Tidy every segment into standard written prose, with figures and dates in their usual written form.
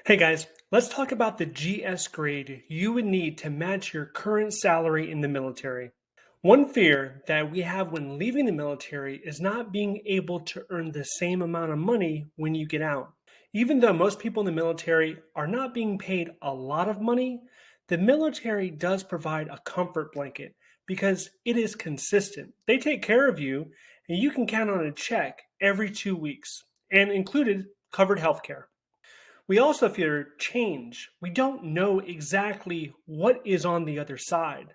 Hey guys, let's talk about the GS grade you would need to match your current salary in the military. One fear that we have when leaving the military is not being able to earn the same amount of money when you get out. Even though most people in the military are not being paid a lot of money, the military does provide a comfort blanket because it is consistent. They take care of you and you can count on a check every 2 weeks and included covered healthcare. We also fear change. We don't know exactly what is on the other side.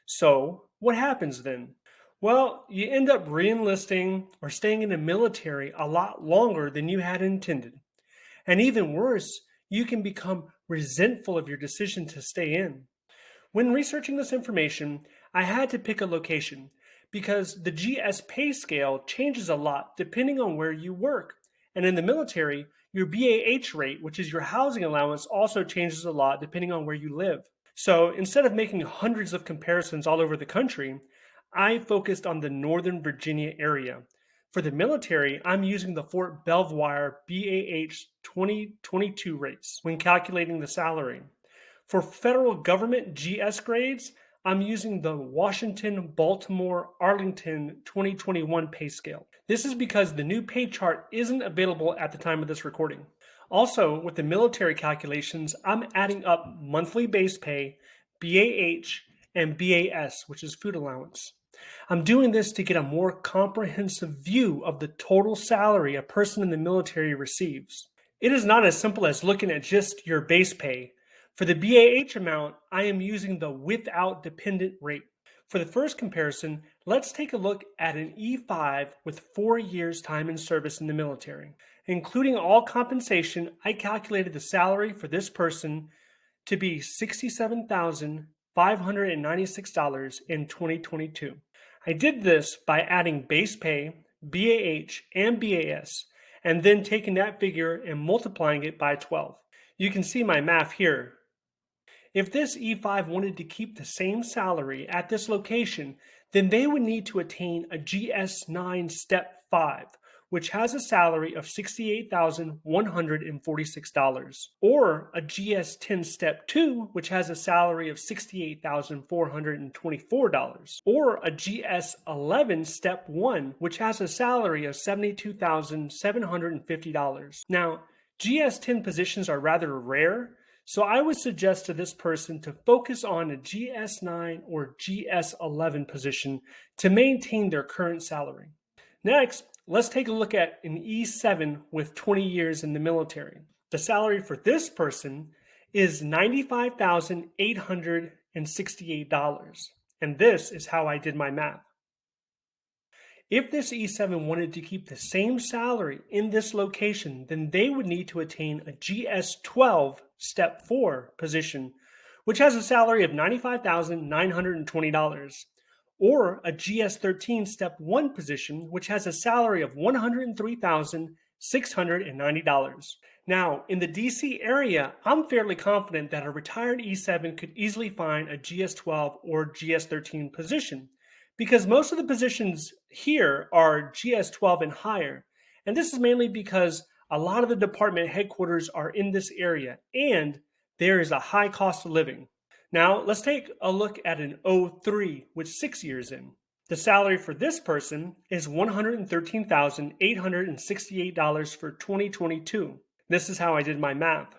So, what happens then? Well, you end up reenlisting or staying in the military a lot longer than you had intended. And even worse, you can become resentful of your decision to stay in. When researching this information, I had to pick a location because the GS pay scale changes a lot depending on where you work. And in the military, your BAH rate, which is your housing allowance, also changes a lot depending on where you live. So instead of making hundreds of comparisons all over the country, I focused on the Northern Virginia area. For the military, I'm using the Fort Belvoir BAH 2022 rates when calculating the salary. For federal government GS grades, I'm using the Washington, Baltimore, Arlington 2021 pay scale. This is because the new pay chart isn't available at the time of this recording. Also, with the military calculations, I'm adding up monthly base pay, BAH, and BAS, which is food allowance. I'm doing this to get a more comprehensive view of the total salary a person in the military receives. It is not as simple as looking at just your base pay. For the BAH amount, I am using the without dependent rate. For the first comparison, let's take a look at an E5 with 4 years time in service in the military. Including all compensation, I calculated the salary for this person to be $67,596 in 2022. I did this by adding base pay, BAH, and BAS, and then taking that figure and multiplying it by 12. You can see my math here. If this E5 wanted to keep the same salary at this location, then they would need to attain a GS9 Step 5, which has a salary of $68,146, or a GS10 Step 2, which has a salary of $68,424, or a GS11 Step 1, which has a salary of $72,750. Now, GS10 positions are rather rare, so I would suggest to this person to focus on a GS9 or GS11 position to maintain their current salary. Next, let's take a look at an E7 with 20 years in the military. The salary for this person is $95,868, and this is how I did my math. If this E7 wanted to keep the same salary in this location, then they would need to attain a GS12 Step 4 position, which has a salary of $95,920, or a GS13 Step 1 position, which has a salary of $103,690. Now, in the DC area, I'm fairly confident that a retired E7 could easily find a GS12 or GS13 position, because most of the positions here are GS12 and higher. And this is mainly because a lot of the department headquarters are in this area and there is a high cost of living. Now, let's take a look at an O3 with 6 years in. The salary for this person is $113,868 for 2022. This is how I did my math.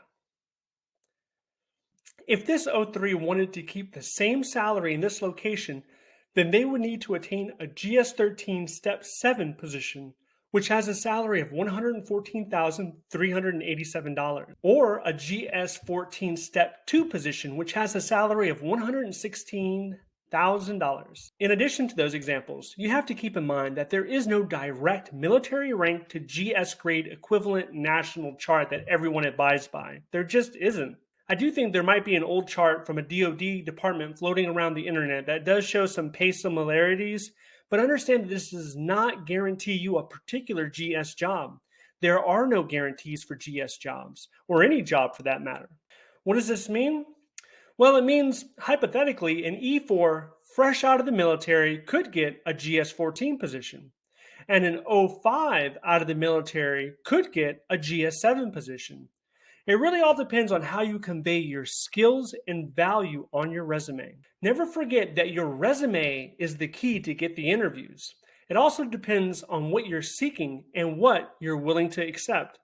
If this O3 wanted to keep the same salary in this location, then they would need to attain a GS13 Step 7 position, which has a salary of $114,387, or a GS14 Step 2 position, which has a salary of $116,000. In addition to those examples, you have to keep in mind that there is no direct military rank to GS grade equivalent national chart that everyone abides by. There just isn't. I do think there might be an old chart from a DoD department floating around the internet that does show some pay similarities, but understand that this does not guarantee you a particular GS job. There are no guarantees for GS jobs, or any job for that matter. What does this mean? Well, it means, hypothetically, an E4 fresh out of the military could get a GS14 position, and an O5 out of the military could get a GS7 position. It really all depends on how you convey your skills and value on your resume. Never forget that your resume is the key to get the interviews. It also depends on what you're seeking and what you're willing to accept.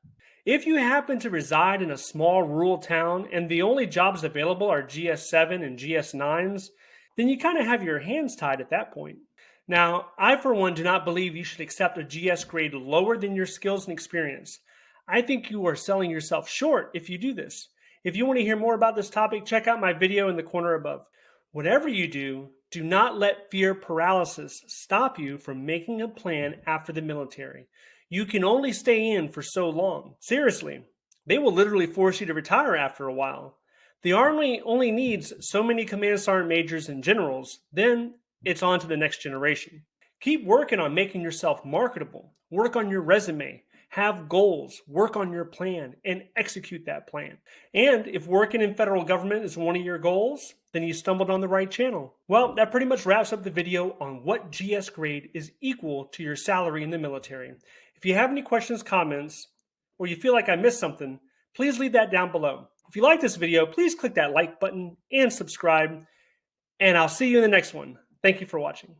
If you happen to reside in a small rural town and the only jobs available are GS7 and GS9s, then you kind of have your hands tied at that point. Now, I for one do not believe you should accept a GS grade lower than your skills and experience. I think you are selling yourself short if you do this. If you want to hear more about this topic, check out my video in the corner above. Whatever you do, do not let fear paralysis stop you from making a plan after the military. You can only stay in for so long. Seriously, they will literally force you to retire after a while. The Army only needs so many command sergeant majors and generals, then it's on to the next generation. Keep working on making yourself marketable. Work on your resume. Have goals, work on your plan, and execute that plan. And if working in federal government is one of your goals, then you stumbled on the right channel. Well, that pretty much wraps up the video on what GS grade is equal to your salary in the military. If you have any questions, comments, or you feel like I missed something, please leave that down below. If you like this video, please click that like button and subscribe, and I'll see you in the next one. Thank you for watching.